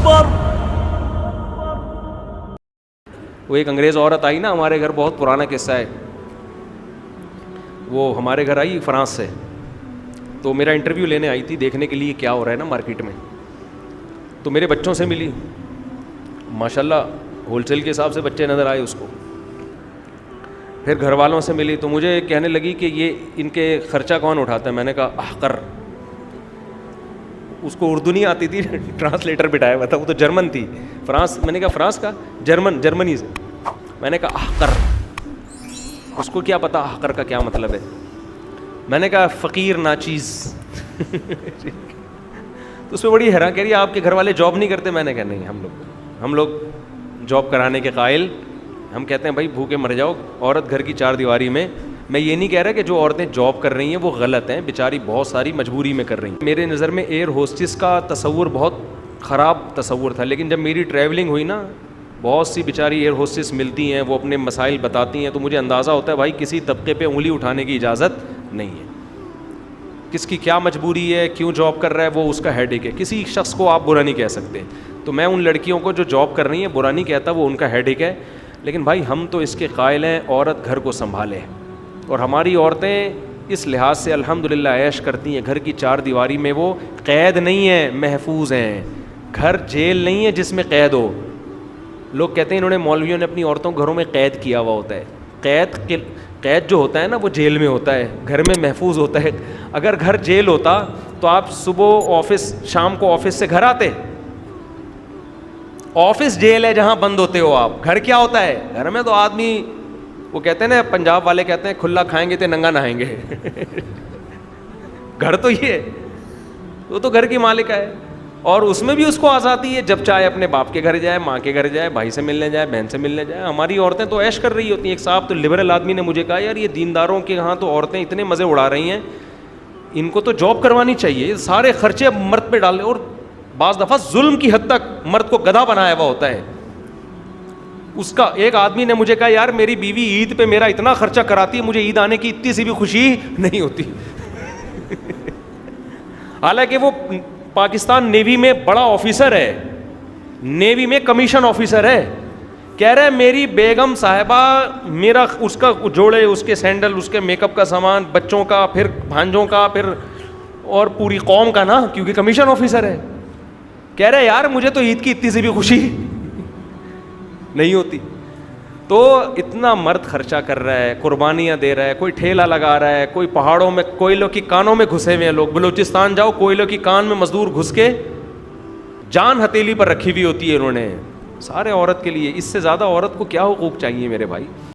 اکبر. وہ ایک انگریز عورت آئی نا ہمارے گھر, بہت پرانا قصہ ہے. وہ ہمارے گھر آئی فرانس سے, تو میرا انٹرویو لینے آئی تھی, دیکھنے کے لیے کیا ہو رہا ہے نا مارکیٹ میں. تو میرے بچوں سے ملی, ماشاء اللہ ہول سیل کے حساب سے بچے نظر آئے اس کو. پھر گھر والوں سے ملی تو مجھے کہنے لگی کہ یہ ان کے خرچہ کون اٹھاتا ہے. میں نے کہا احقر. اس کو اردو نہیں آتی تھی, ٹرانسلیٹر بٹھایا ہوا تھا, وہ تو جرمن تھی. فرانس, میں نے کہا فرانس کا, جرمنی سے. میں نے کہا احقر. اس کو کیا پتا احقر کا کیا مطلب ہے. میں نے کہا فقیر ناچیز. تو اس میں بڑی حیران, کہہ رہی ہے آپ کے گھر والے جاب نہیں کرتے. میں نے کہا نہیں, ہم لوگ جاب کرانے کے قائل. ہم کہتے ہیں بھائی بھوکے مر جاؤ, عورت گھر کی چار دیواری میں. میں یہ نہیں کہہ رہا کہ جو عورتیں جاب کر رہی ہیں وہ غلط ہیں, بیچاری بہت ساری مجبوری میں کر رہی ہیں. میرے نظر میں ایئر ہوسٹس کا تصور بہت خراب تصور تھا, لیکن جب میری ٹریولنگ ہوئی نا, بہت سی بیچاری ایئر ہوسٹس ملتی ہیں, وہ اپنے مسائل بتاتی ہیں, تو مجھے اندازہ ہوتا ہے بھائی کسی طبقے پہ انگلی اٹھانے کی اجازت نہیں ہے. کس کی کیا مجبوری ہے, کیوں جاب کر رہا ہے, وہ اس کا ہیڈ ایک ہے. کسی شخص کو آپ برا نہیں کہہ سکتے. تو میں ان لڑکیوں کو جو جاب کر رہی ہیں برا نہیں کہتا, وہ ان کا ہیڈ ایک ہے. لیکن بھائی ہم تو اس کے قائل ہیں عورت گھر کو سنبھالے, اور ہماری عورتیں اس لحاظ سے الحمدللہ عیش کرتی ہیں. گھر کی چار دیواری میں وہ قید نہیں ہیں, محفوظ ہیں. گھر جیل نہیں ہے جس میں قید ہو. لوگ کہتے ہیں انہوں نے, مولویوں نے اپنی عورتوں کو گھروں میں قید کیا ہوا ہوتا ہے. قید جو ہوتا ہے نا وہ جیل میں ہوتا ہے, گھر میں محفوظ ہوتا ہے. اگر گھر جیل ہوتا تو آپ صبح آفس, شام کو آفس سے گھر آتے. آفس جیل ہے جہاں بند ہوتے ہو آپ. گھر کیا ہوتا ہے, گھر میں تو آدمی, وہ کہتے ہیں نا پنجاب والے کہتے ہیں کھلا کھائیں گے تو ننگا نہائیں گے. گھر تو یہ ہے, وہ تو گھر کی مالک ہے, اور اس میں بھی اس کو آزادی ہے جب چاہے اپنے باپ کے گھر جائے, ماں کے گھر جائے, بھائی سے ملنے جائے, بہن سے ملنے جائے. ہماری عورتیں تو عیش کر رہی ہوتی ہیں. ایک صاحب تو لبرل آدمی نے مجھے کہا یار یہ دینداروں کے یہاں تو عورتیں اتنے مزے اڑا رہی ہیں, ان کو تو جاب کروانی چاہیے, یہ سارے خرچے اب مرد پہ ڈال. اور بعض دفعہ ظلم کی حد تک مرد کو گدھا بنایا ہوا ہوتا ہے. اس کا ایک آدمی نے مجھے کہا یار میری بیوی عید پہ میرا اتنا خرچہ کراتی ہے, مجھے عید آنے کی اتنی سی بھی خوشی نہیں ہوتی. حالانکہ وہ پاکستان نیوی میں بڑا آفیسر ہے, نیوی میں کمیشن آفیسر ہے. کہہ رہے میری بیگم صاحبہ میرا, اس کا جوڑے, اس کے سینڈل, اس کے میک اپ کا سامان, بچوں کا, پھر بھانجوں کا, پھر اور پوری قوم کا نا, کیونکہ کمیشن آفیسر ہے. کہہ رہے یار مجھے تو عید کی اتنی سی بھی خوشی نہیں ہوتی. تو اتنا مرد خرچہ کر رہا ہے, قربانیاں دے رہا ہے, کوئی ٹھیلا لگا رہا ہے, کوئی پہاڑوں میں کوئلوں کی کانوں میں گھسے ہوئے ہیں لوگ. بلوچستان جاؤ, کوئلوں کی کان میں مزدور گھس کے جان ہتھیلی پر رکھی ہوئی ہوتی ہے انہوں نے, سارے عورت کے لیے. اس سے زیادہ عورت کو کیا حقوق چاہیے میرے بھائی.